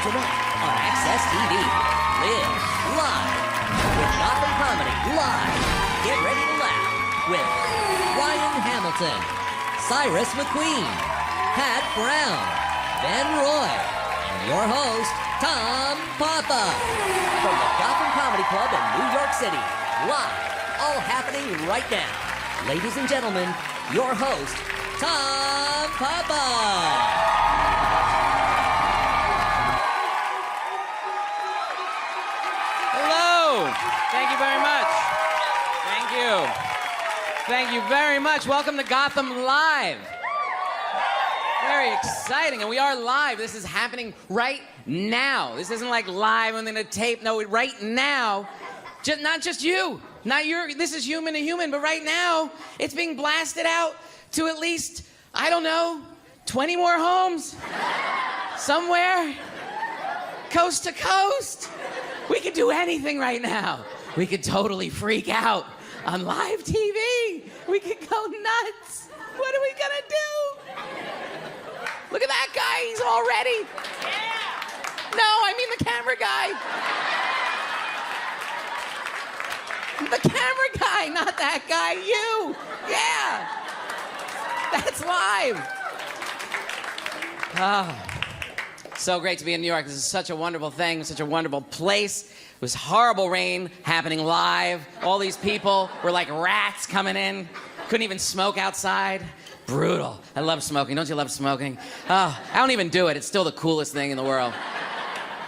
tonight on Access TV. Live live with Gotham Comedy Live. Get ready to laugh with Ryan Hamilton, Cyrus McQueen, Pat Brown, Ben Roy, and your host, Tom Papa. From the Gotham Comedy Club in New York City. Live. All happening right now. Ladies and gentlemen, your host, Tom Papa. Thank you very much. Thank you. Thank you very much. Welcome to Gotham Live. Very exciting, and we are live. This is happening right now. This isn't like live and then a tape. No, right now. Not just you. Not your. This is human to human, but right now, it's being blasted out to at least, I don't know, 20 more homes. Somewhere. Coast to coast. We could do anything right now. We could totally freak out on live TV. We could go nuts. What are we gonna do? Look at that guy, he's all ready. Yeah. No, I mean the camera guy. The camera guy, not that guy, you. Yeah. That's live. Oh. So great to be in New York. This is such a wonderful thing, such a wonderful place. It was horrible rain happening live. All these people were like rats coming in. Couldn't even smoke outside. Brutal. I love smoking. Don't you love smoking? Oh, I don't even do it. It's still the coolest thing in the world.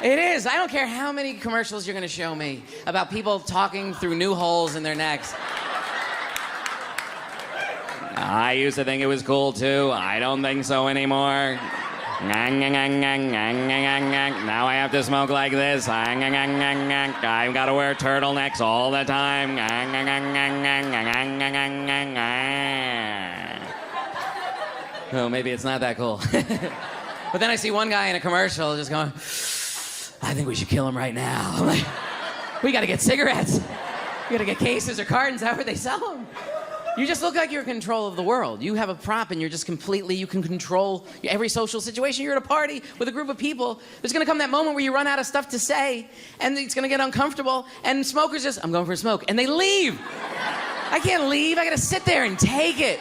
It is. I don't care how many commercials you're going to show me about people talking through new holes in their necks. I used to think it was cool too. I don't think so anymore. Now I have to smoke like this. I've got to wear turtlenecks all the time. Oh, maybe it's not that cool. But then I see one guy in a commercial just going, I think we should kill him right now. I'm like, we got to get cigarettes. We got to get cases or cartons, however they sell them. You just look like you're in control of the world. You have a prop and you're just completely, you can control every social situation. You're at a party with a group of people. There's gonna come that moment where you run out of stuff to say and it's gonna get uncomfortable and smokers just, I'm going for a smoke, and they leave. I can't leave, I gotta sit there and take it.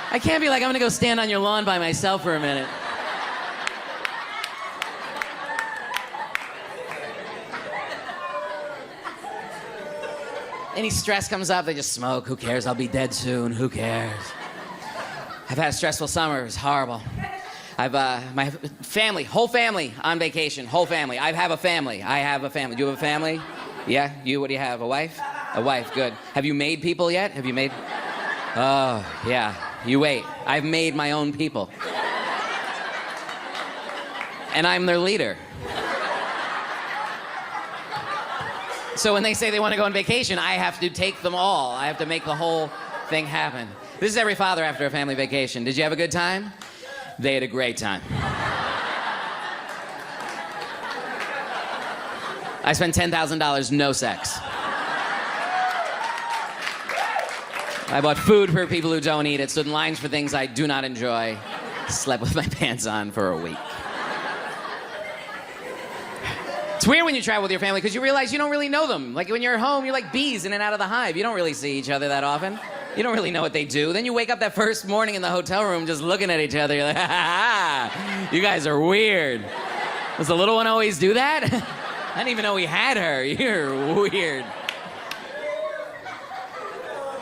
I can't be like, I'm gonna go stand on your lawn by myself for a minute. Any stress comes up, they just smoke. Who cares? I'll be dead soon. Who cares? I've had a stressful summer. It was horrible. My family, whole family on vacation. Whole family. I have a family. Do you have a family? Yeah? You, what do you have? A wife? A wife, good. Have you made people yet? Have you made? Oh, yeah. You wait. I've made my own people. And I'm their leader. So when they say they want to go on vacation, I have to take them all. I have to make the whole thing happen. This is every father after a family vacation. Did you have a good time? They had a great time. I spent $10,000, no sex. I bought food for people who don't eat it, stood in lines for things I do not enjoy, slept with my pants on for a week. It's weird when you travel with your family because you realize you don't really know them. Like when you're at home, you're like bees in and out of the hive. You don't really see each other that often. You don't really know what they do. Then you wake up that first morning in the hotel room just looking at each other. You're like, ha ha ha, you guys are weird. Does the little one always do that? I didn't even know we had her. You're weird.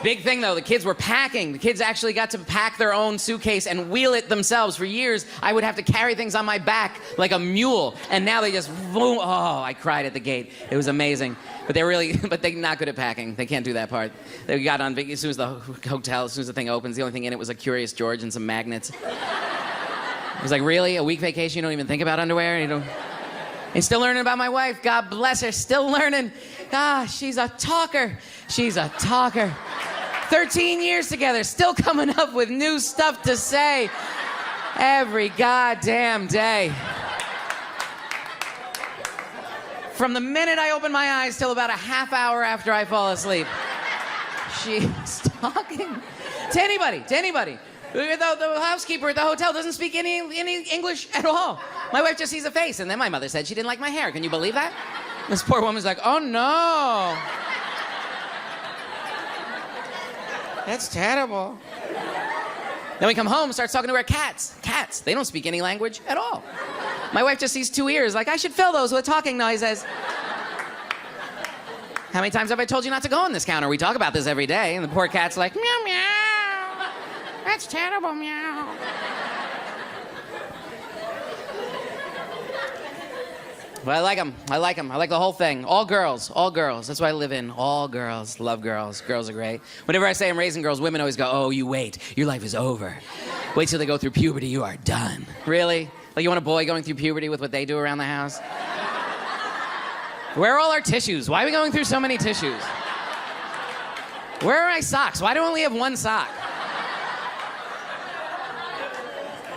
Big thing though, the kids were packing. The kids actually got to pack their own suitcase and wheel it themselves. For years, I would have to carry things on my back like a mule. And now they just, boom, oh, I cried at the gate. It was amazing. But they're not good at packing. They can't do that part. They got on, as soon as the hotel, as soon as the thing opens, the only thing in it was a Curious George and some magnets. I was like, really? A week vacation, you don't even think about underwear? And still learning about my wife. God bless her, still learning. Ah, she's a talker. She's a talker. 13 years together, still coming up with new stuff to say every goddamn day. From the minute I open my eyes till about a half hour after I fall asleep, she's talking to anybody. The housekeeper at the hotel doesn't speak any English at all. My wife just sees a face, and then my mother said she didn't like my hair. Can you believe that? This poor woman's like, oh no. That's terrible. Then we come home and starts talking to our cats. Cats, they don't speak any language at all. My wife just sees 2 ears, like, I should fill those with talking noises. How many times have I told you not to go on this counter? We talk about this every day, and the poor cat's like, meow, meow. That's terrible, meow. But I like them. I like them. I like the whole thing. All girls. All girls. That's what I live in. All girls. Love girls. Girls are great. Whenever I say I'm raising girls, women always go, oh, you wait. Your life is over. Wait till they go through puberty. You are done. Really? Like you want a boy going through puberty with what they do around the house? Where are all our tissues? Why are we going through so many tissues? Where are my socks? Why do I only have one sock?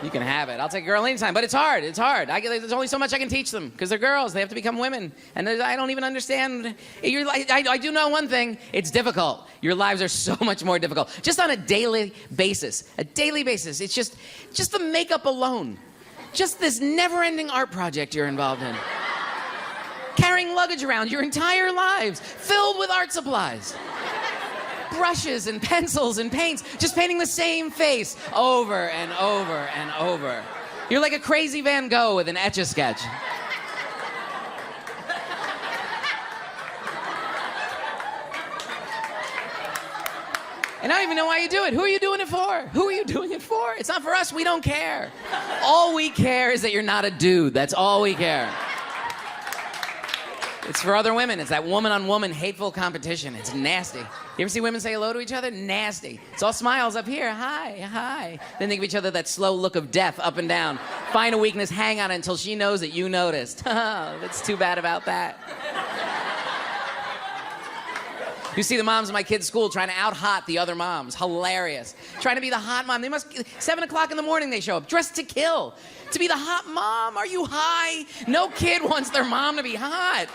You can have it. I'll take a girl anytime, but it's hard. It's hard. There's only so much I can teach them because they're girls. They have to become women, and I don't even understand. I do know one thing. It's difficult. Your lives are so much more difficult. Just on a daily basis. A daily basis. It's just the makeup alone. Just this never-ending art project you're involved in. Carrying luggage around your entire lives, filled with art supplies. Brushes and pencils and paints, just painting the same face over and over and over. You're like a crazy Van Gogh with an Etch-a-Sketch. And I don't even know why you do it. Who are you doing it for? Who are you doing it for? It's not for us. We don't care. All we care is that you're not a dude. That's all we care. It's for other women. It's that woman-on-woman hateful competition. It's nasty. You ever see women say hello to each other? Nasty. It's all smiles up here. Hi, hi. Then they give each other that slow look of death up and down. Find a weakness, hang on it until she knows that you noticed. That's too bad about that. You see the moms in my kids' school trying to out-hot the other moms. Hilarious. Trying to be the hot mom. 7 o'clock in the morning they show up, dressed to kill. To be the hot mom? Are you high? No kid wants their mom to be hot.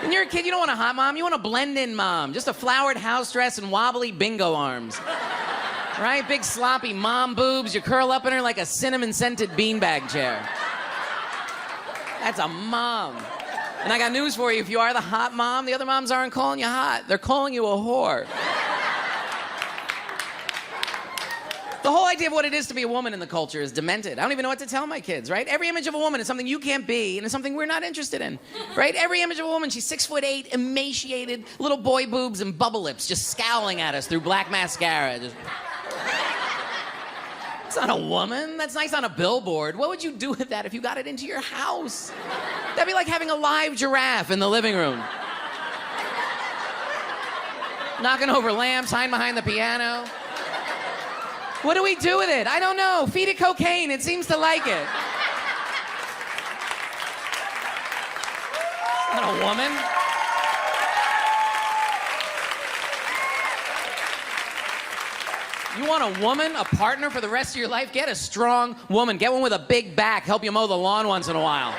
When you're a kid, you don't want a hot mom. You want a blend-in mom. Just a flowered house dress and wobbly bingo arms. Right? Big sloppy mom boobs. You curl up in her like a cinnamon-scented beanbag chair. That's a mom. And I got news for you. If you are the hot mom, the other moms aren't calling you hot. They're calling you a whore. The whole idea of what it is to be a woman in the culture is demented. I don't even know what to tell my kids, right? Every image of a woman is something you can't be, and it's something we're not interested in, right? Every image of a woman, she's 6'8", emaciated, little boy boobs and bubble lips, just scowling at us through black mascara. It's not a woman. That's nice on a billboard. What would you do with that if you got it into your house? That'd be like having a live giraffe in the living room. Knocking over lamps, hiding behind the piano. What do we do with it? I don't know. Feed it cocaine. It seems to like it. It's not a woman. You want a woman, a partner for the rest of your life? Get a strong woman. Get one with a big back. Help you mow the lawn once in a while.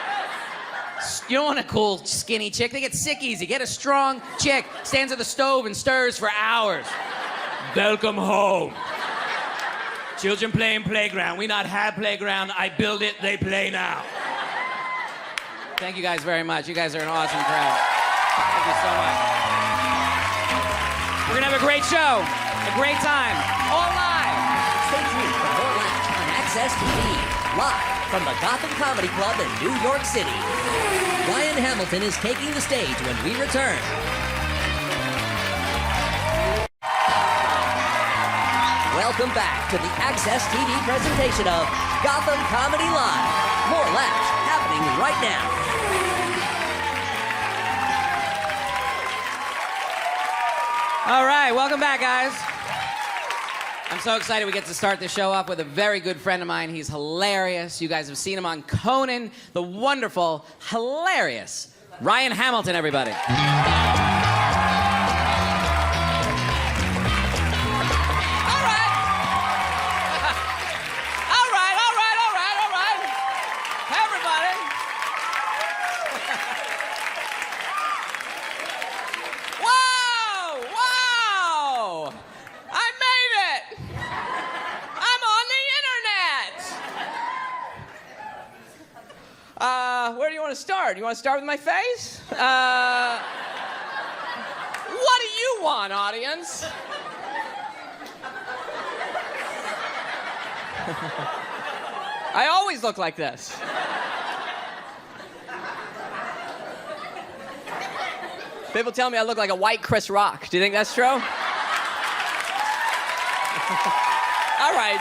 You don't want a cool, skinny chick. They get sick easy. Get a strong chick. Stands at the stove and stirs for hours. Welcome home. Children play in playground. We not have playground. I build it. They play now. Thank you guys very much. You guys are an awesome crowd. Thank you so much. We're going to have a great show. A great time. All live. Stay tuned for more laughs on Access TV. Live from the Gotham Comedy Club in New York City. Ryan Hamilton is taking the stage when we return. Welcome back to the Access TV presentation of Gotham Comedy Live. More laughs happening right now. All right, welcome back, guys. I'm so excited we get to start the show off with a very good friend of mine. He's hilarious. You guys have seen him on Conan, the wonderful, hilarious Ryan Hamilton, everybody. Wow! I made it! I'm on the Where do you want to start? You want to start with my face? What do you want, audience? I always look like this. People tell me I look like a white Chris Rock. Do you think that's true? All right.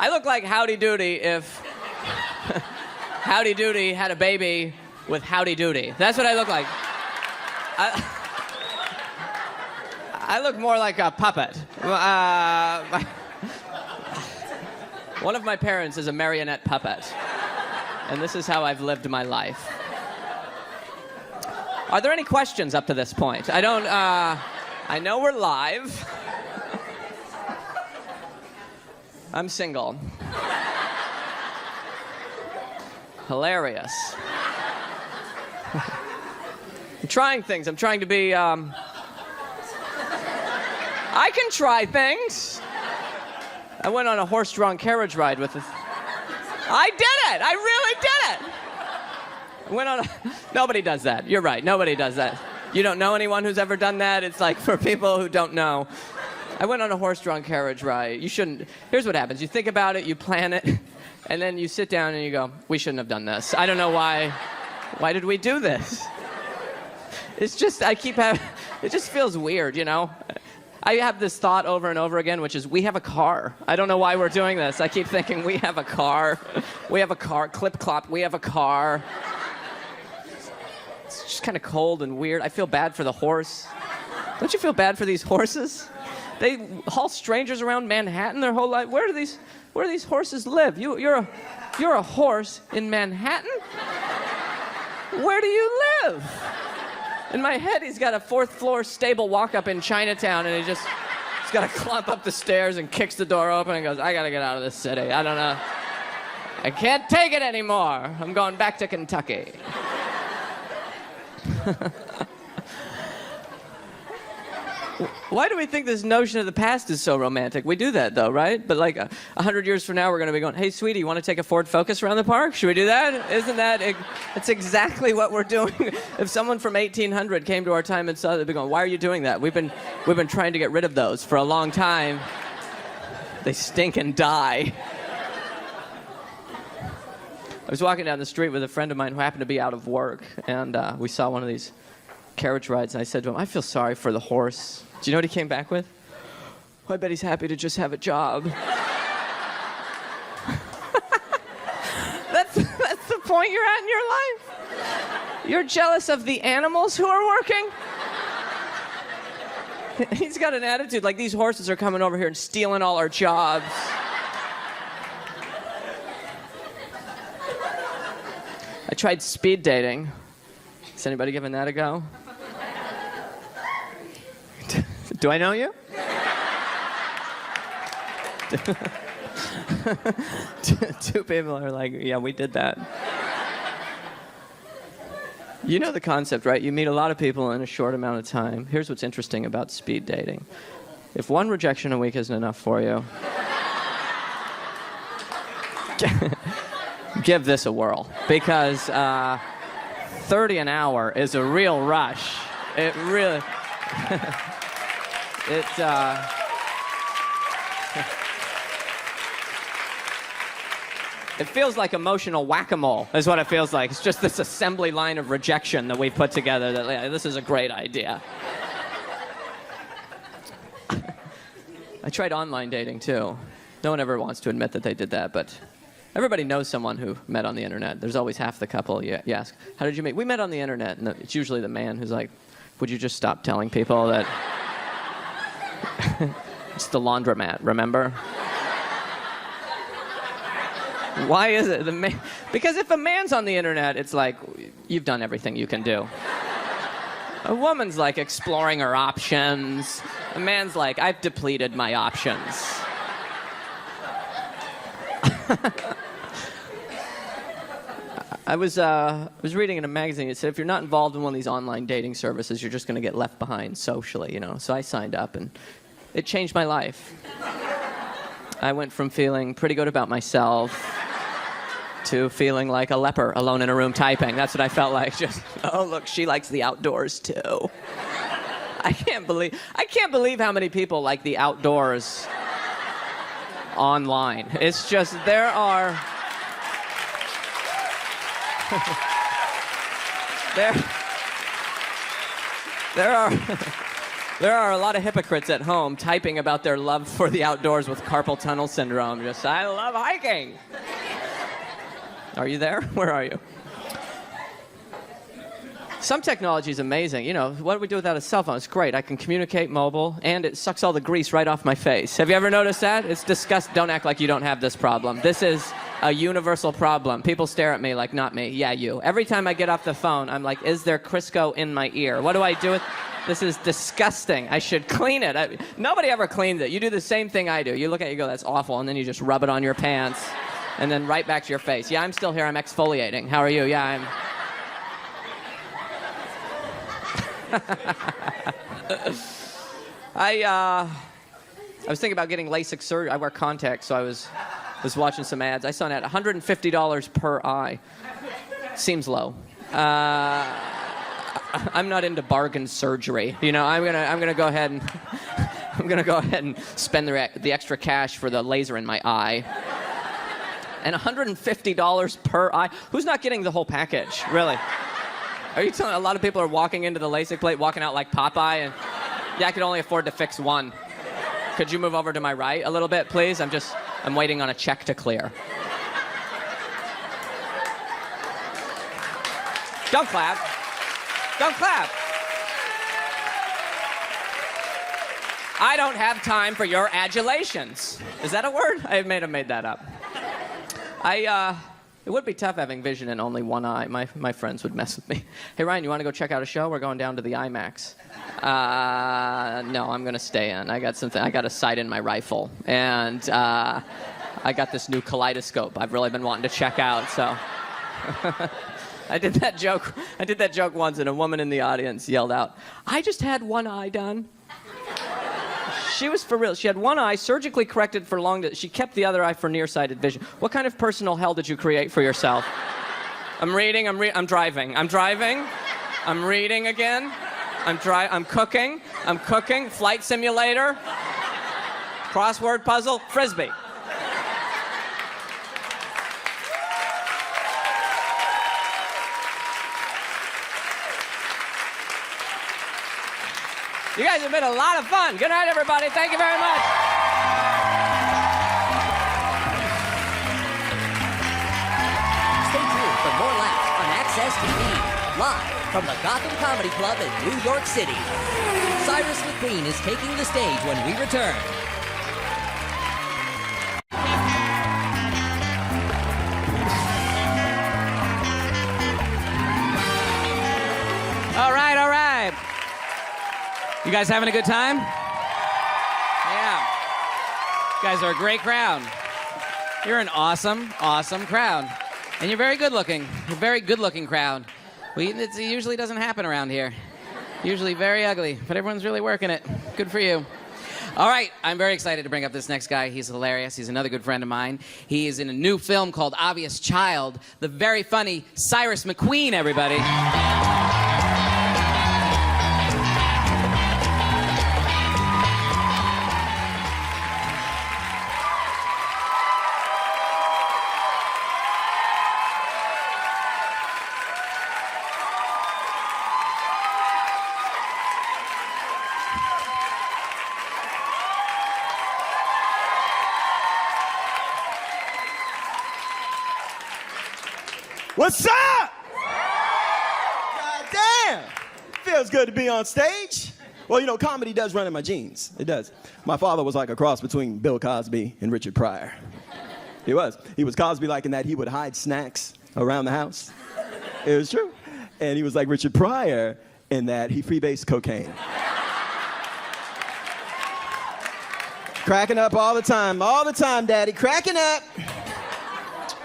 I look like Howdy Doody if Howdy Doody had a baby with Howdy Doody. That's what I look like. I look more like a puppet. One of my parents is a marionette puppet, and this is how I've lived my life. Are there any questions up to this point? I know we're live. I'm single. Hilarious. I'm trying things. I'm trying to be, I can try things. I went on a horse-drawn carriage ride with I did it! I really did it! I went on Nobody does that. You're right. Nobody does that. You don't know anyone who's ever done that? It's like for people who don't know. I went on a horse-drawn carriage ride. You shouldn't. Here's what happens. You think about it, you plan it, and then you sit down and you go, we shouldn't have done this. I don't know why. Why did we do this? It's just, it just feels weird, you know? I have this thought over and over again, which is, we have a car. I don't know why we're doing this. I keep thinking, we have a car. We have a car. Clip-clop, we have a car. It's just kind of cold and weird. I feel bad for the horse. Don't you feel bad for these horses? They haul strangers around Manhattan their whole life. Where do these horses live? You're a horse in Manhattan? Where do you live? In my head, he's got a fourth-floor stable walk-up in Chinatown, and he's got to climb up the stairs and kicks the door open and goes, I got to get out of this city. I don't know. I can't take it anymore. I'm going back to Kentucky. Why do we think this notion of the past is so romantic? We do that, though, right? But like 100 years from now, we're going to be going, hey, sweetie, you want to take a Ford Focus around the park? Should we do that? Isn't that, it's exactly what we're doing. If someone from 1800 came to our time and saw that, they'd be going, why are you doing that? We've been trying to get rid of those for a long time. They stink and die. I was walking down the street with a friend of mine who happened to be out of work, and we saw one of these carriage rides, and I said to him, I feel sorry for the horse. Do you know what he came back with? Well, I bet he's happy to just have a job. That's the point you're at in your life? You're jealous of the animals who are working? He's got an attitude like these horses are coming over here and stealing all our jobs. I tried speed dating. Is anybody giving that a go? Do I know you? Two people are like, yeah, we did that. You know the concept, right? You meet a lot of people in a short amount of time. Here's what's interesting about speed dating. If one rejection a week isn't enough for you, give this a whirl. Because 30 an hour is a real rush. It really... It feels like emotional whack-a-mole, is what it feels like. It's just this assembly line of rejection that we put together that, yeah, this is a great idea. I tried online dating, too. No one ever wants to admit that they did that, but everybody knows someone who met on the internet. There's always half the couple you ask, how did you meet? We met on the internet, and it's usually the man who's like, would you just stop telling people that... It's the laundromat, remember? Why is it? Because if a man's on the internet, it's like, you've done everything you can do. A woman's like exploring her options. A man's like, I've depleted my options. I was reading in a magazine. It said if you're not involved in one of these online dating services, you're just going to get left behind socially, you know. So I signed up, and it changed my life. I went from feeling pretty good about myself to feeling like a leper alone in a room typing. That's what I felt like. Just, oh, look, she likes the outdoors too. I can't believe how many people like the outdoors online. It's just, there are there are a lot of hypocrites at home typing about their love for the outdoors with carpal tunnel syndrome. Just, I love hiking. Are you there? Where are you? Some technology is amazing. You know, what do we do without a cell phone? It's great. I can communicate mobile, and it sucks all the grease right off my face. Have you ever noticed that? It's disgusting. Don't act like you don't have this problem. This is a universal problem. People stare at me like, not me. Yeah, you. Every time I get off the phone, I'm like, is there Crisco in my ear? What do I do with... This is disgusting. I should clean it. Nobody ever cleans it. You do the same thing I do. You look at it, you go, that's awful, and then you just rub it on your pants, and then right back to your face. Yeah, I'm still here. I'm exfoliating. How are you? Yeah, I'm... I was thinking about getting LASIK surgery. I wear contacts, so I was watching some ads. I saw an ad, $150 per eye. Seems low. I'm not into bargain surgery. You know, I'm gonna go ahead and spend the extra cash for the laser in my eye. And $150 per eye. Who's not getting the whole package? Really? Are you telling a lot of people are walking into the LASIK plate, walking out like Popeye, and yeah, I could only afford to fix one. Could you move over to my right a little bit, please? I'm waiting on a check to clear. Don't clap. Don't clap. I don't have time for your adulations. Is that a word? I may have made that up. It would be tough having vision in only one eye. My friends would mess with me. Hey, Ryan, you want to go check out a show? We're going down to the IMAX. No, I'm going to stay in. I got a sight in my rifle. And I got this new kaleidoscope I've really been wanting to check out, so... I did that joke once, and a woman in the audience yelled out, I just had one eye done. She was for real. She had one eye surgically corrected for long. She kept the other eye for nearsighted vision. What kind of personal hell did you create for yourself? I'm reading. I'm driving. I'm driving. I'm reading again. I'm cooking. I'm cooking. Flight simulator. Crossword puzzle. Frisbee. You guys have been a lot of fun. Good night, everybody. Thank you very much. Stay tuned for more laughs on Access TV, live from the Gotham Comedy Club in New York City. Cyrus McQueen is taking the stage when we return. All right. You guys having a good time? Yeah. You guys are a great crowd. You're an awesome, awesome crowd. And you're very good looking. You're a very good looking crowd. It usually doesn't happen around here. Usually very ugly, but everyone's really working it. Good for you. All right, I'm very excited to bring up this next guy. He's hilarious. He's another good friend of mine. He is in a new film called Obvious Child. The very funny Cyrus McQueen, everybody. What's up? God damn. Feels good to be on stage. Well, you know, comedy does run in my genes. It does. My father was like a cross between Bill Cosby and Richard Pryor. He was. He was Cosby-like in that he would hide snacks around the house. It was true. And he was like Richard Pryor in that he freebased cocaine. Cracking up all the time, Daddy, cracking up.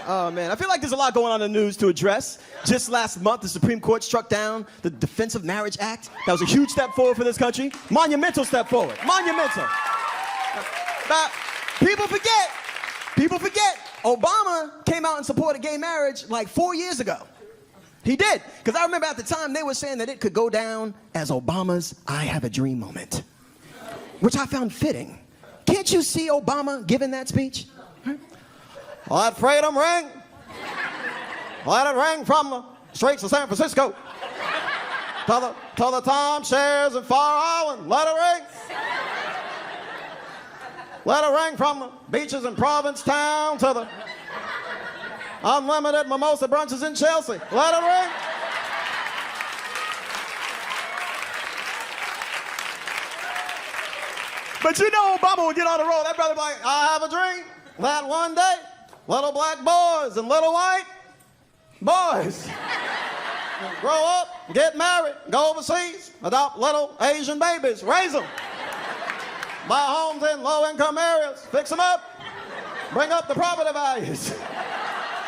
Oh, man. I feel like there's a lot going on in the news to address. Just last month, the Supreme Court struck down the Defense of Marriage Act. That was a huge step forward for this country. Monumental step forward. Monumental. Now, people forget, Obama came out and supported gay marriage like 4 years ago. He did. Because I remember at the time they were saying that it could go down as Obama's I have a dream moment, which I found fitting. Can't you see Obama giving that speech? Let freedom ring. Let it ring from the streets of San Francisco to the timeshares in Far Island. Let it ring. Let it ring from the beaches in Provincetown to the unlimited mimosa brunches in Chelsea. Let it ring. But you know Obama would get on the road. That brother be like, I have a dream that one day little black boys and little white boys grow up, get married, go overseas, adopt little Asian babies, raise them, buy homes in low-income areas, fix them up, bring up the property values,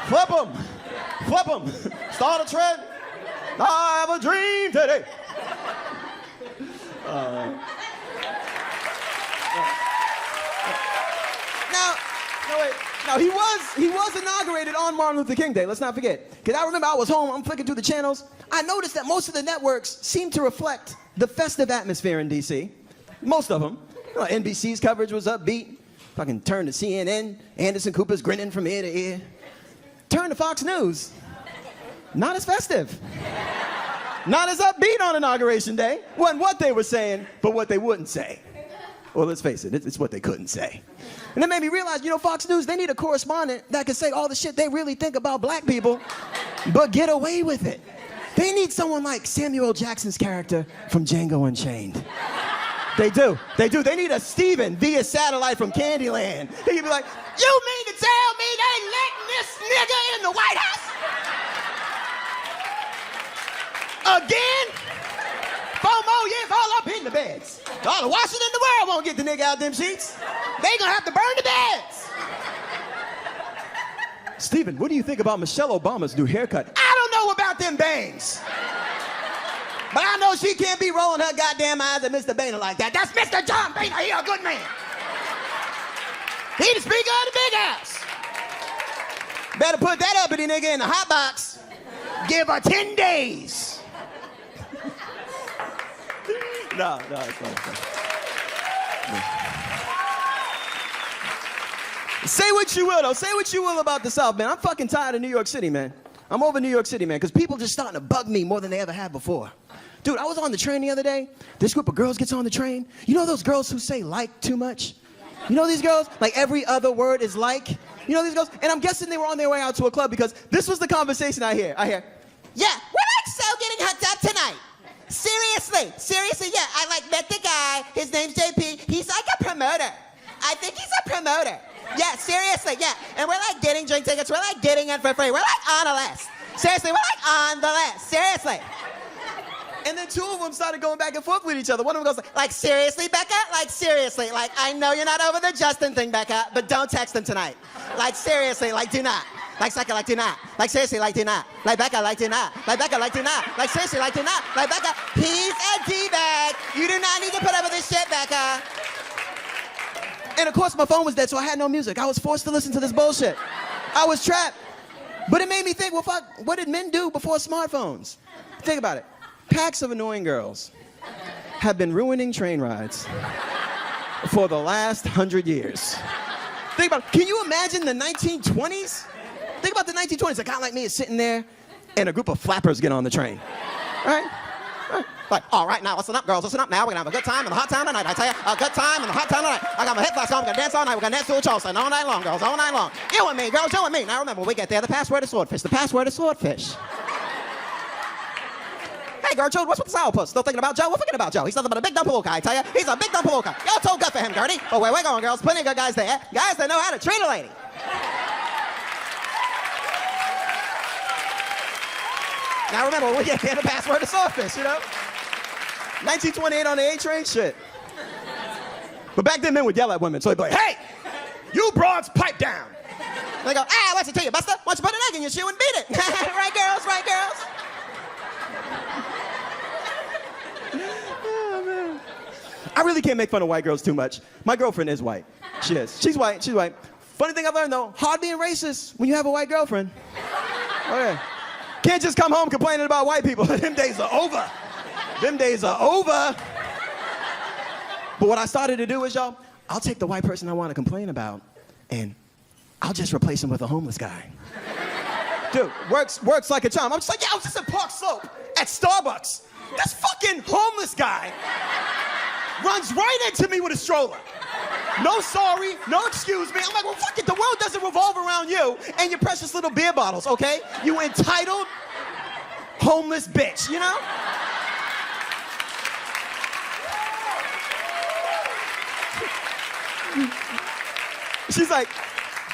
flip them, start a trend. I have a dream today. Now, he was inaugurated on Martin Luther King Day, let's not forget. Because I remember I was home, I'm flicking through the channels. I noticed that most of the networks seem to reflect the festive atmosphere in D.C. Most of them. You know, NBC's coverage was upbeat. Fucking turn to CNN, Anderson Cooper's grinning from ear to ear. Turn to Fox News. Not as festive. Not as upbeat on Inauguration Day. Wasn't what they were saying, but what they wouldn't say. Well, let's face it, it's what they couldn't say. And it made me realize, you know, Fox News, they need a correspondent that can say all the shit they really think about black people, but get away with it. They need someone like Samuel L. Jackson's character from Django Unchained. They do. They need a Steven via satellite from Candyland. He can be like, you mean to tell me they letting this nigga in the White House? Again? 4 more years all up in the beds. All the washing in the world won't get the nigga out them sheets. They gonna have to burn the beds. Steven, what do you think about Michelle Obama's new haircut? I don't know about them bangs. But I know she can't be rolling her goddamn eyes at Mr. Boehner like that. That's Mr. John Boehner. He a good man. He the speaker of the big house. Better put that uppity nigga in the hot box. Give her 10 days. No, it's not. Say what you will, though. Say what you will about the South, man. I'm fucking tired of New York City, man. I'm over New York City, man, because people just starting to bug me more than they ever have before. Dude, I was on the train the other day. This group of girls gets on the train. You know those girls who say like too much? You know these girls? Like every other word is like. You know these girls? And I'm guessing they were on their way out to a club because this was the conversation I hear. Yeah, we're like so getting hooked up tonight. Seriously, yeah. I like met the guy. His name's JP. He's like a promoter. I think he's a promoter. Yeah, seriously, yeah. And we're like getting drink tickets. We're like getting it for free. We're like on a list. Seriously, we're like on the list. Seriously. And then 2 of them started going back and forth with each other. One of them goes like seriously, Becca? Like seriously. Like I know you're not over the Justin thing, Becca, but don't text him tonight. Like seriously, like do not. Like Becca, like do not. Like seriously, like do not. Like Becca, like do not. Like Becca, like do not. Like seriously, like do not. Like Becca, he's a D-bag. You do not need to put up with this shit, Becca. And of course my phone was dead, so I had no music. I was forced to listen to this bullshit. I was trapped. But it made me think, well, fuck, what did men do before smartphones? Think about it. Packs of annoying girls have been ruining train rides for the last 100 years. Think about it. Can you imagine the 1920s? Think about the 1920s. A guy like me is sitting there, and a group of flappers get on the train. Right? Like, all right, now listen up, girls. Listen up now. We're going to have a good time in the hot town tonight. I tell you, a good time in the hot town tonight. I got my hip flash on. We're going to dance all night. We're going to dance to a Charleston all night long, girls. All night long. You and me, girls. You and me. Now remember, when we get there, the password is swordfish. The password is swordfish. Hey, Gertrude, what's with the sourpuss? Still thinking about Joe? We're thinking about Joe. He's nothing but a big dumb palooka, I tell you. He's a big dumb palooka. Y'all told good for him, Gertie. But where we're going, girls, plenty of good guys there. Guys that know how to treat a lady. Now remember, when we get there, the password is swordfish, you know? 1928 on the A train, shit. But back then, men would yell at women, so they'd be like, hey, you broads, pipe down. They go, what's it to you, Buster? Why don't you put an egg in your shoe and beat it? Right, girls? Right, girls? Oh, man. I really can't make fun of white girls too much. My girlfriend is white. She is. She's white. She's white. Funny thing I've learned, though, hard being racist when you have a white girlfriend. Okay. Can't just come home complaining about white people. Them days are over. Them days are over. But what I started to do is, y'all, I'll take the white person I want to complain about, and I'll just replace him with a homeless guy. Dude, works like a charm. I'm just like, I was just in Park Slope at Starbucks. This fucking homeless guy runs right into me with a stroller. No sorry, no excuse me. I'm like, well, fuck it, the world doesn't revolve around you and your precious little beer bottles, okay? You entitled homeless bitch, you know? She's like,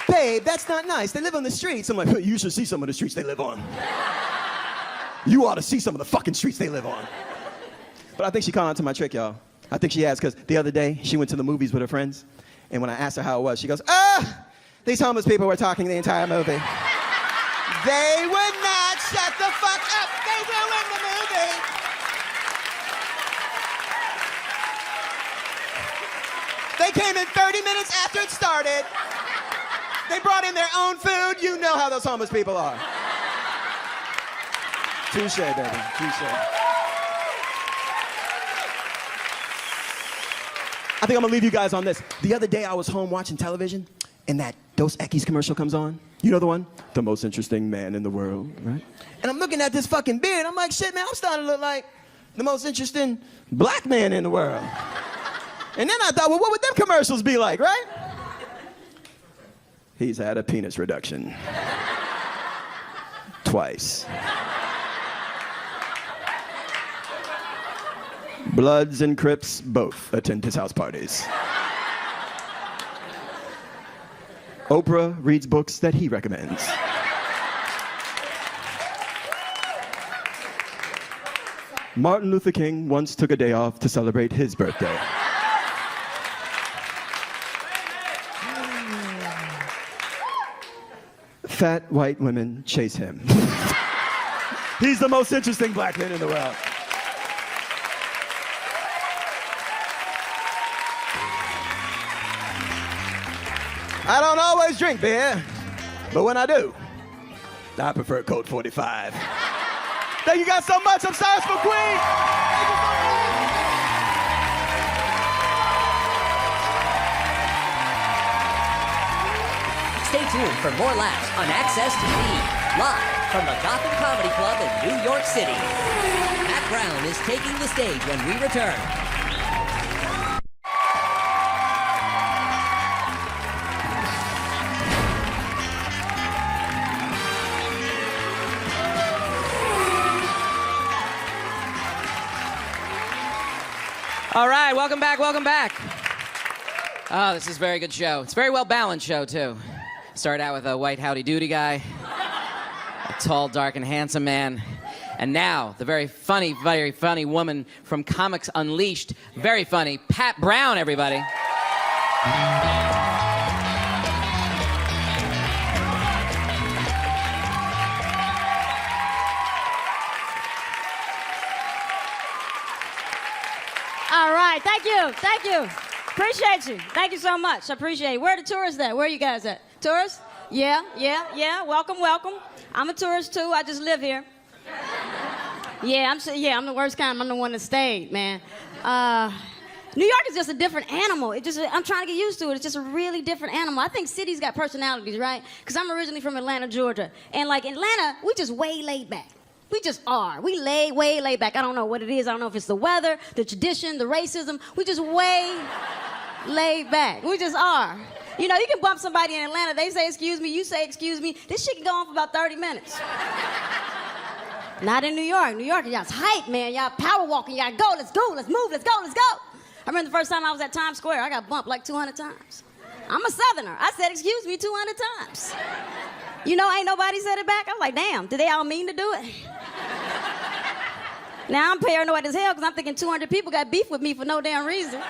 babe, that's not nice. They live on the streets. I'm like, you should see some of the streets they live on. You ought to see some of the fucking streets they live on. But I think she caught on to my trick, y'all. I think she has, because the other day, she went to the movies with her friends, and when I asked her how it was, she goes, these homeless people were talking the entire movie. They would not shut the fuck up. They ruined the movie. They came in 30 minutes after it started. They brought in their own food. You know how those homeless people are. Touche, baby. Touche. I think I'm gonna leave you guys on this. The other day I was home watching television, and that Dos Equis commercial comes on. You know the one? The most interesting man in the world, right? And I'm looking at this fucking beard. I'm like, shit, man, I'm starting to look like the most interesting black man in the world. And then I thought, well, what would them commercials be like, right? He's had a penis reduction. Twice. Bloods and Crips both attend his house parties. Oprah reads books that he recommends. Martin Luther King once took a day off to celebrate his birthday. Fat white women chase him. He's the most interesting black man in the world. I don't always drink beer, but when I do, I prefer Colt 45. Thank you guys so much. I'm Cyrus McQueen. Stay tuned for more laughs on Access TV, live from the Gotham Comedy Club in New York City. Matt Brown is taking the stage when we return. All right, welcome back, welcome back. Oh, this is a very good show. It's a very well-balanced show, too. Started out with a white howdy-doody guy, a tall, dark, and handsome man, and now the very funny woman from Comics Unleashed. Very funny, Pat Brown, everybody. All right, thank you. Appreciate you. Thank you so much. I appreciate it. Where are the tourists at? Where are you guys at? Tourists? Yeah. Welcome. I'm a tourist too. I just live here. I'm the worst kind. I'm the one that stayed, man. New York is just a different animal. I'm trying to get used to it. It's just a really different animal. I think cities got personalities, right? Because I'm originally from Atlanta, Georgia. And like Atlanta, we just way laid back. We just are. We way laid back. I don't know what it is. I don't know if it's the weather, the tradition, the racism. We just way laid back. We just are. You know, you can bump somebody in Atlanta. They say, excuse me. You say, excuse me. This shit can go on for about 30 minutes. Not in New York. New York, y'all's hype, man. Y'all power walking. Y'all go. Let's go. Let's move. Let's go. Let's go. I remember the first time I was at Times Square, I got bumped like 200 times. I'm a Southerner. I said, excuse me, 200 times. You know, ain't nobody said it back. I was like, damn, did they all mean to do it? Now I'm paranoid as hell because I'm thinking 200 people got beef with me for no damn reason.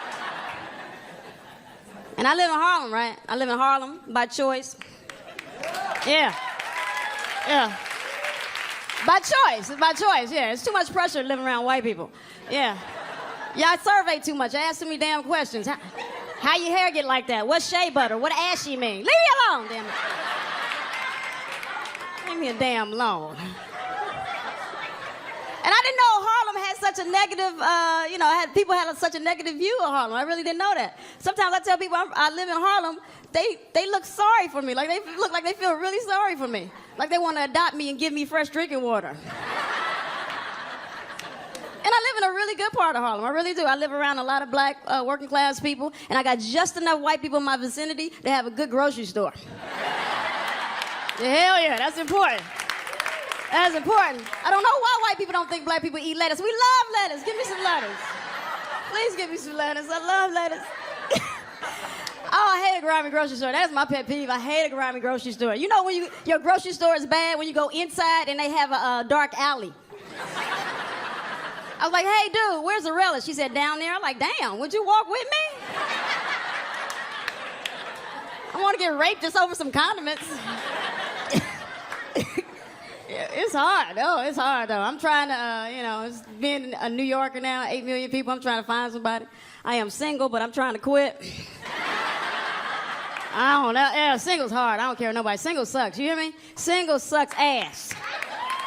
And I live in Harlem, right? I live in Harlem by choice. Yeah. Yeah. By choice. It's by choice, yeah. It's too much pressure living around white people. Yeah. Yeah, I survey too much. I ask too many damn questions. How your hair get like that? What's shea butter? What ashy mean? Leave me alone, damn it. Leave me a damn alone. And I didn't know Harlem had such a negative, people had such a negative view of Harlem. I really didn't know that. Sometimes I tell people I live in Harlem, they look sorry for me. Like they look like they feel really sorry for me. Like they want to adopt me and give me fresh drinking water. And I live in a really good part of Harlem. I really do. I live around a lot of black working class people, and I got just enough white people in my vicinity to have a good grocery store. Hell yeah, that's important. That's important. I don't know why white people don't think black people eat lettuce. We love lettuce. Give me some lettuce. Please give me some lettuce. I love lettuce. Oh, I hate a grimy grocery store. That's my pet peeve. I hate a grimy grocery store. You know when your grocery store is bad when you go inside and they have a dark alley. I was like, hey, dude, where's the relish? She said, down there. I'm like, damn, would you walk with me? I want to get raped just over some condiments. Yeah, it's hard. Oh, it's hard, though. I'm trying to, being a New Yorker now, 8 million people, I'm trying to find somebody. I am single, but I'm trying to quit. I don't know. Yeah, single's hard. I don't care what nobody. Single sucks. You hear me? Single sucks ass.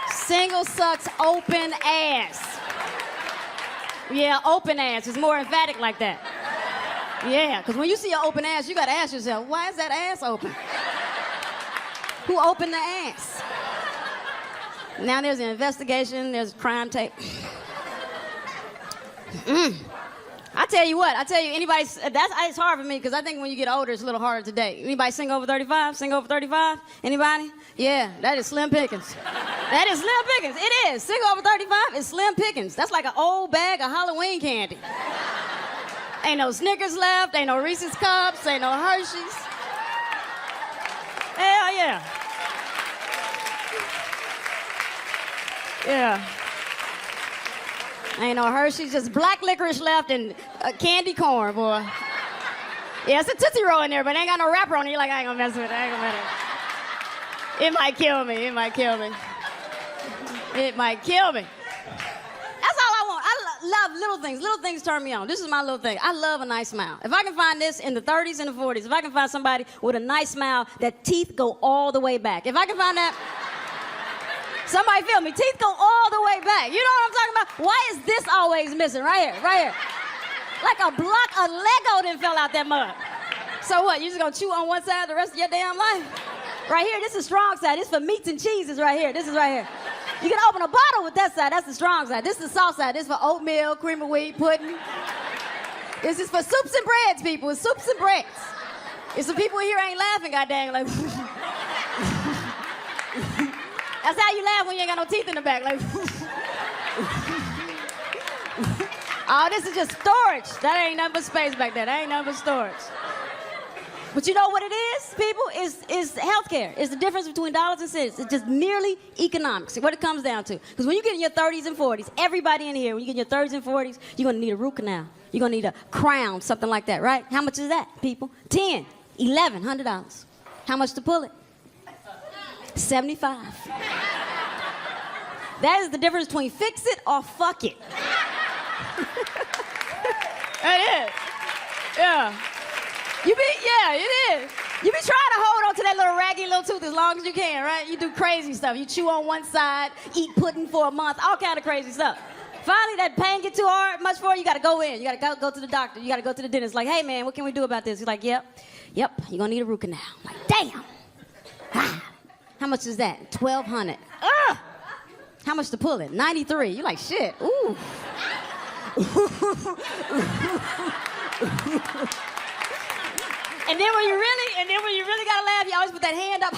Single sucks open ass. Yeah, open ass is more emphatic like that. Yeah, because when you see an open ass, you got to ask yourself, why is that ass open? Who opened the ass? Now there's an investigation, there's crime tape. I tell you, it's hard for me because I think when you get older, it's a little harder to date. Anybody single over 35? Single over 35? Anybody? Yeah, that is slim pickings. That is slim pickings. It is. Single over 35 is slim pickings. That's like an old bag of Halloween candy. Ain't no Snickers left, ain't no Reese's Cups, ain't no Hershey's. Hell yeah. Yeah. Ain't no Hershey's, just black licorice left and candy corn, boy. Yeah, it's a Tootsie Roll in there, but ain't got no wrapper on it. You're like, I ain't gonna mess with it. I ain't gonna mess with it. It might kill me. It might kill me. It might kill me. That's all I want. I love little things. Little things turn me on. This is my little thing. I love a nice smile. If I can find this in the 30s and the 40s, if I can find somebody with a nice smile that teeth go all the way back, if I can find that, somebody feel me, teeth go all the way back. You know what I'm talking about? Why is this always missing? Right here, right here. Like a block of Lego done fell out that mug. So what, you just gonna chew on one side the rest of your damn life? Right here, this is strong side. This is for meats and cheeses right here. This is right here. You can open a bottle with that side. That's the strong side. This is the soft side. This is for oatmeal, cream of wheat, pudding. This is for soups and breads, people. It's soups and breads. It's the people here ain't laughing, goddamn. Like, that's how you laugh when you ain't got no teeth in the back. Like, oh, this is just storage. That ain't nothing but space back there. That ain't nothing but storage. But you know what it is, people? Is healthcare. It's the difference between dollars and cents. It's just merely economics, what it comes down to. Because when you get in your 30s and 40s, everybody in here, when you get in your 30s and 40s, you're going to need a root canal. You're going to need a crown, something like that, right? How much is that, people? $10, $11, $100. How much to pull it? $75. That is the difference between fix it or fuck it. It is. Yeah. Yeah, it is. You be trying to hold on to that little raggy little tooth as long as you can, right? You do crazy stuff. You chew on one side, eat pudding for a month, all kind of crazy stuff. Finally, that pain get too hard, much for you gotta go in. You gotta go to the doctor. You gotta go to the dentist. Like, hey, man, what can we do about this? He's like, yep, you're gonna need a root canal. I'm like, damn. How much is that? $1,200. Ugh. How much to pull it? $93. You're like, shit. Ooh. And then when you really gotta laugh, you always put that hand up.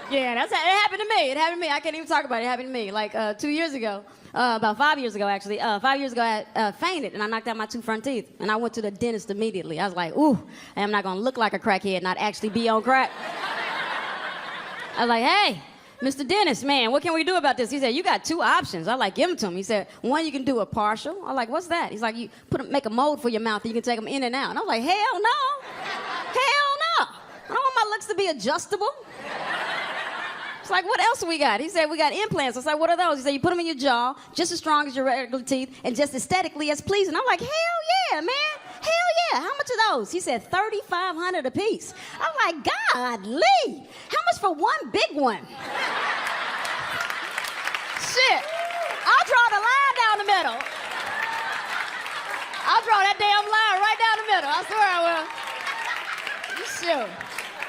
Yeah, it happened to me. It happened to me. I can't even talk about it. It happened to me. Like 2 years ago, about 5 years ago, actually. 5 years ago, I fainted and I knocked out my 2 front teeth. And I went to the dentist immediately. I was like, ooh, I'm not gonna look like a crackhead, not actually be on crack. I was like, hey, Mr. Dentist, man, what can we do about this? He said, you got 2 options. I like, give them to him. He said, one, you can do a partial. I like, what's that? He's like, you make a mold for your mouth and you can take them in and out. And I was like, hell no. Hell no. I don't want my looks to be adjustable. It's like, what else we got? He said, we got implants. I was like, what are those? He said, you put them in your jaw, just as strong as your regular teeth, and just aesthetically as pleasing. I'm like, hell yeah, man. Hell yeah. How much are those? He said, $3,500 a piece. I'm like, golly. How much for one big one? Shit. I'll draw the line down the middle. I'll draw that damn line right down the middle. I swear I will. Shoot.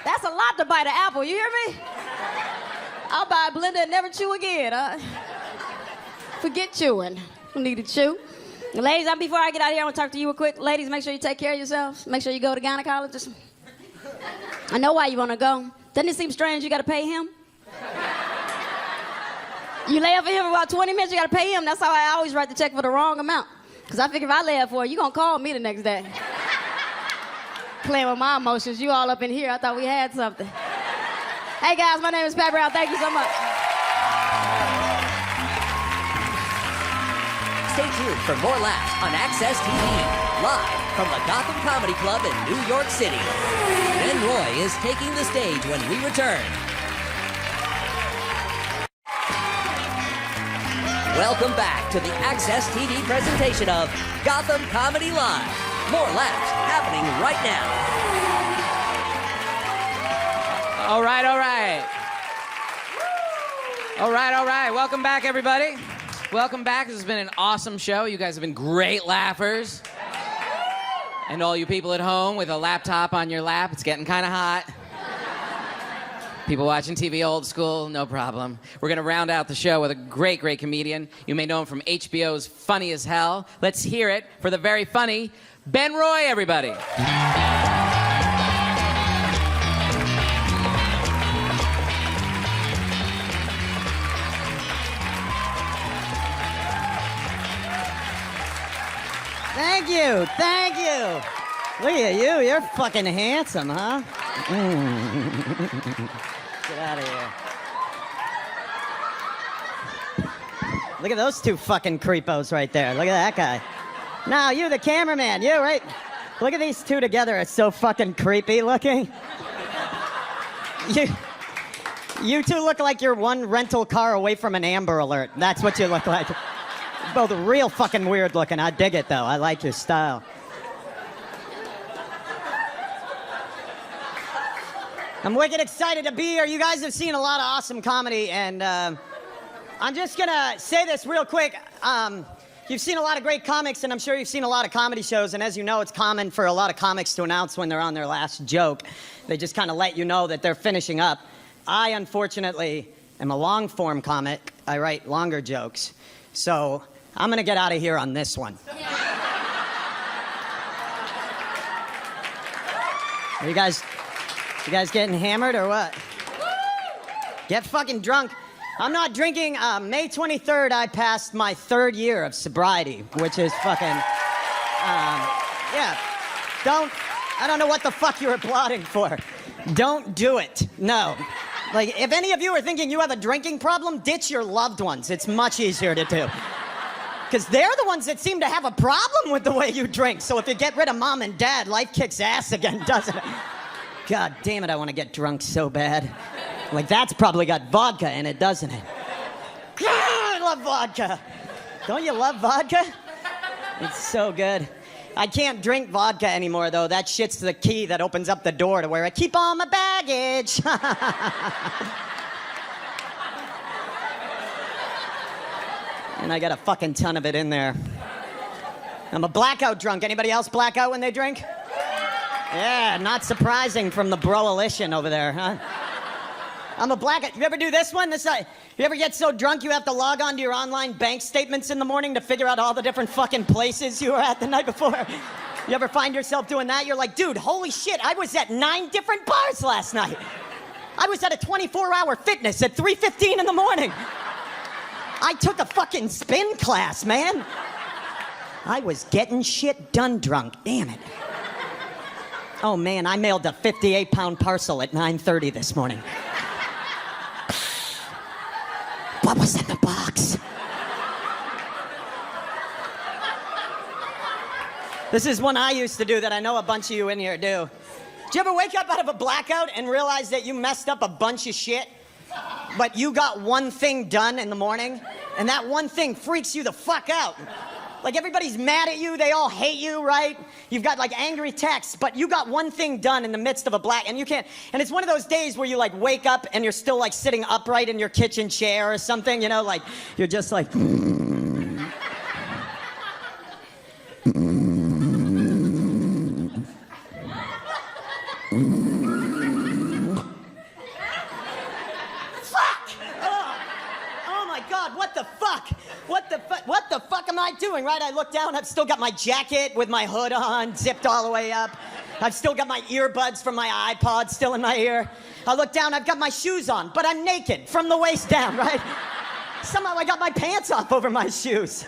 That's a lot to bite an apple, you hear me? I'll buy a blender and never chew again. Forget chewing. Don't need to chew. Ladies, before I get out of here, I want to talk to you real quick. Ladies, make sure you take care of yourselves. Make sure you go to gynecologist. I know why you want to go. Doesn't it seem strange you got to pay him? You lay up for him for about 20 minutes, you got to pay him. That's how I always write the check for the wrong amount. Because I figure if I lay up for it, you're going to call me the next day. Playing with my emotions. You all up in here. I thought we had something. Hey, guys, my name is Pat Brown. Thank you so much. Stay tuned for more laughs on Access TV, live from the Gotham Comedy Club in New York City. Ben Roy is taking the stage when we return. Welcome back to the Access TV presentation of Gotham Comedy Live. More laughs happening right now. All right, all right. All right, all right. Welcome back, everybody. Welcome back. This has been an awesome show. You guys have been great laughers. And all you people at home with a laptop on your lap, it's getting kind of hot. People watching TV old school, no problem. We're going to round out the show with a great, great comedian. You may know him from HBO's Funny as Hell. Let's hear it for the very funny Ben Roy, everybody. Thank you, thank you. Look at you, you're fucking handsome, huh? Get out of here. Look at those two fucking creepos right there. Look at that guy. Now, you, the cameraman, you, right? Look at these two together. It's so fucking creepy looking. You two look like you're one rental car away from an Amber Alert. That's what you look like. Both real fucking weird looking. I dig it, though. I like your style. I'm wicked excited to be here. You guys have seen a lot of awesome comedy, and I'm just gonna say this real quick. You've seen a lot of great comics, and I'm sure you've seen a lot of comedy shows, and as you know, it's common for a lot of comics to announce when they're on their last joke. They just kind of let you know that they're finishing up. I, unfortunately, am a long-form comic. I write longer jokes. So I'm gonna get out of here on this one. Are you guys getting hammered or what? Get fucking drunk. I'm not drinking. May 23rd, I passed my 3rd year of sobriety, which is fucking, yeah. I don't know what the fuck you're applauding for. Don't do it. No. Like, if any of you are thinking you have a drinking problem, ditch your loved ones. It's much easier to do. Because they're the ones that seem to have a problem with the way you drink. So if you get rid of mom and dad, life kicks ass again, doesn't it? God damn it, I want to get drunk so bad. Like, that's probably got vodka in it, doesn't it? God, I love vodka. Don't you love vodka? It's so good. I can't drink vodka anymore, though. That shit's the key that opens up the door to where I keep all my baggage. And I got a fucking ton of it in there. I'm a blackout drunk. Anybody else black out when they drink? Yeah, not surprising from the broalition over there, huh? I'm a blackout. You ever do this one? You ever get so drunk you have to log on to your online bank statements in the morning to figure out all the different fucking places you were at the night before? You ever find yourself doing that? You're like, dude, holy shit, I was at 9 different bars last night. I was at a 24-hour fitness at 3:15 in the morning. I took a fucking spin class, man. I was getting shit done drunk, damn it. Oh man, I mailed a 58-pound parcel at 9:30 this morning. What was in the box? This is one I used to do that I know a bunch of you in here do. Do you ever wake up out of a blackout and realize that you messed up a bunch of shit, but you got one thing done in the morning, and that one thing freaks you the fuck out? Like everybody's mad at you, they all hate you, right? You've got like angry texts, but you got one thing done in the midst of a and you can't, and it's one of those days where you like wake up and you're still like sitting upright in your kitchen chair or something, you know, like you're just like, God, what the fuck? What the fuck am I doing, right? I look down, I've still got my jacket with my hood on, zipped all the way up. I've still got my earbuds from my iPod still in my ear. I look down, I've got my shoes on, but I'm naked from the waist down, right? Somehow I got my pants off over my shoes.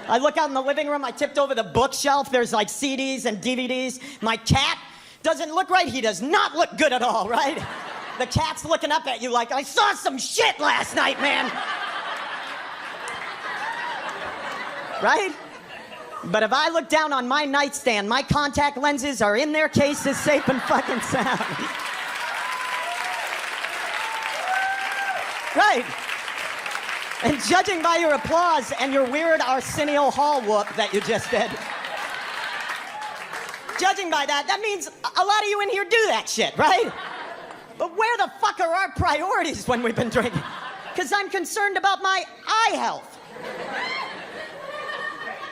I look out in the living room, I tipped over the bookshelf, there's like CDs and DVDs. My cat doesn't look right, he does not look good at all, right? The cat's looking up at you like, I saw some shit last night, man. Right? But if I look down on my nightstand, my contact lenses are in their cases, safe and fucking sound. Right. And judging by your applause and your weird Arsenio Hall whoop that you just did, judging by that, that means a lot of you in here do that shit, right? But where the fuck are our priorities when we've been drinking? Because I'm concerned about my eye health.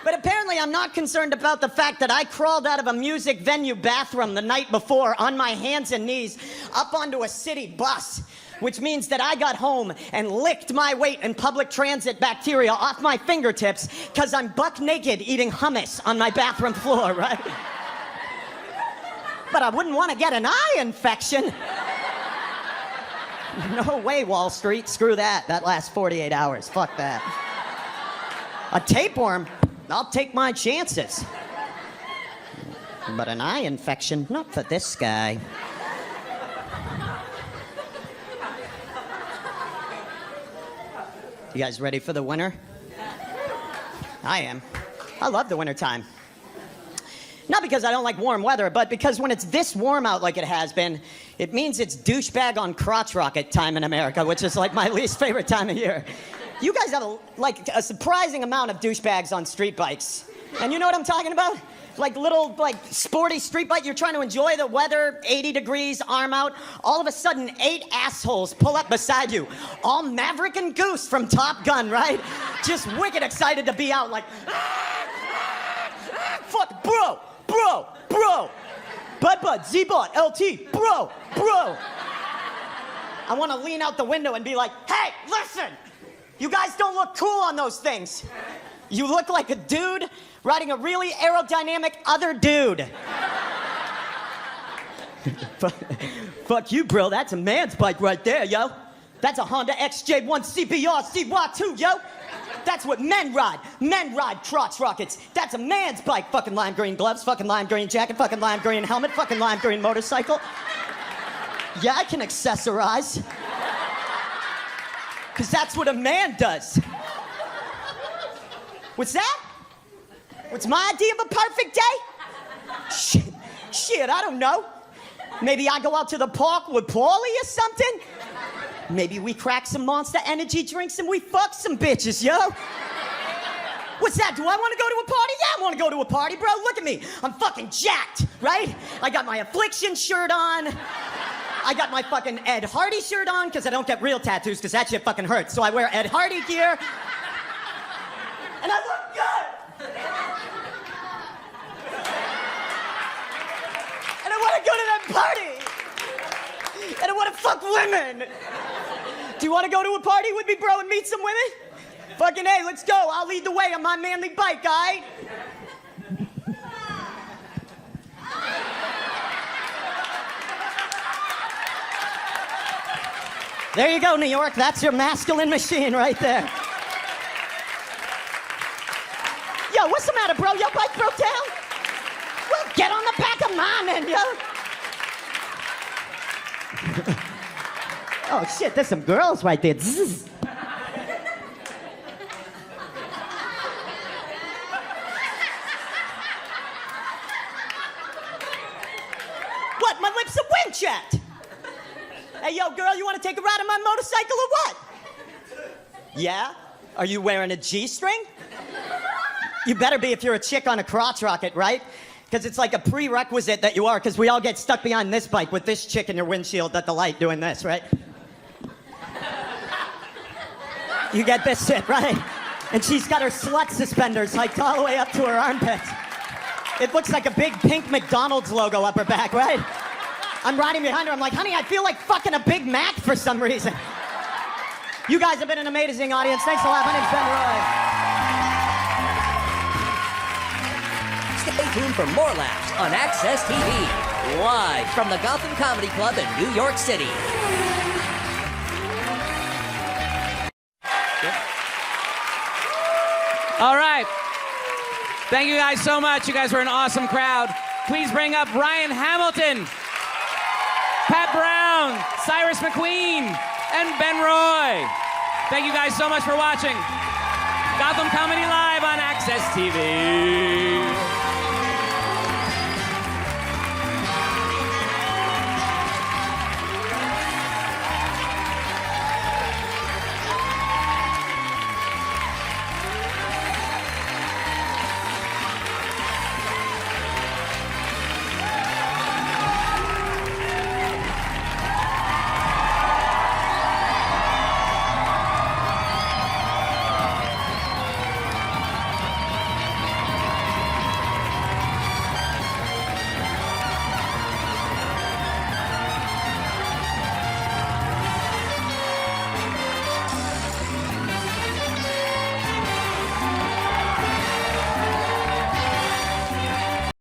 But apparently I'm not concerned about the fact that I crawled out of a music venue bathroom the night before on my hands and knees up onto a city bus, which means that I got home and licked my weight in public transit bacteria off my fingertips because I'm buck naked eating hummus on my bathroom floor, right? But I wouldn't want to get an eye infection. No way, Wall Street. Screw that. That lasts 48 hours. Fuck that. A tapeworm? I'll take my chances. But an eye infection, not for this guy. You guys ready for the winter? I am. I love the winter time. Not because I don't like warm weather, but because when it's this warm out like it has been, it means it's douchebag on crotch rocket time in America, which is like my least favorite time of year. You guys have a surprising amount of douchebags on street bikes. And you know what I'm talking about? Like little, sporty street bike. You're trying to enjoy the weather, 80 degrees, arm out. All of a sudden, 8 assholes pull up beside you. All Maverick and Goose from Top Gun, right? Just wicked excited to be out, like, fuck, bro. Bud, Z-Bot, LT, bro. I want to lean out the window and be like, hey, listen. You guys don't look cool on those things. You look like a dude riding a really aerodynamic other dude. Fuck you, bro. That's a man's bike right there, yo. That's a Honda XJ1 CBR CY2, yo. That's what men ride. Men ride crotch rockets. That's a man's bike. Fucking lime green gloves, fucking lime green jacket, fucking lime green helmet, fucking lime green motorcycle. Yeah, I can accessorize. Because that's what a man does. What's that? What's my idea of a perfect day? Shit, I don't know. Maybe I go out to the park with Paulie or something. Maybe we crack some Monster Energy drinks and we fuck some bitches, yo. What's that? Do I want to go to a party? Yeah, I want to go to a party, bro. Look at me. I'm fucking jacked, right? I got my Affliction shirt on. I got my fucking Ed Hardy shirt on because I don't get real tattoos because that shit fucking hurts. So I wear Ed Hardy gear. And I look good. And I want to go to that party. And I want to fuck women. Do you want to go to a party with me, bro, and meet some women? Fucking hey, let's go. I'll lead the way on my manly bike, all right? There you go, New York. That's your masculine machine right there. Yo, what's the matter, bro? Your bike broke down? Well, get on the back of mine then, yo. Oh, shit, there's some girls right there. Zzz. what? My lips are wind checked. Hey, yo, girl, you want to take a ride on my motorcycle or what? Yeah? Are you wearing a G-string? You better be if you're a chick on a crotch rocket, right? Because it's like a prerequisite that you are, because we all get stuck behind this bike with this chick in your windshield at the light doing this, right? You get this shit, right? And she's got her slut suspenders hiked all the way up to her armpits. It looks like a big pink McDonald's logo up her back, right? I'm riding behind her. I'm like, honey, I feel like fucking a Big Mac for some reason. You guys have been an amazing audience. Thanks a lot. My name's Ben Roy. Stay tuned for more laughs on Access TV, live from the Gotham Comedy Club in New York City. All right. Thank you guys so much. You guys were an awesome crowd. Please bring up Ryan Hamilton, Pat Brown, Cyrus McQueen, and Ben Roy. Thank you guys so much for watching Gotham Comedy Live on Access TV.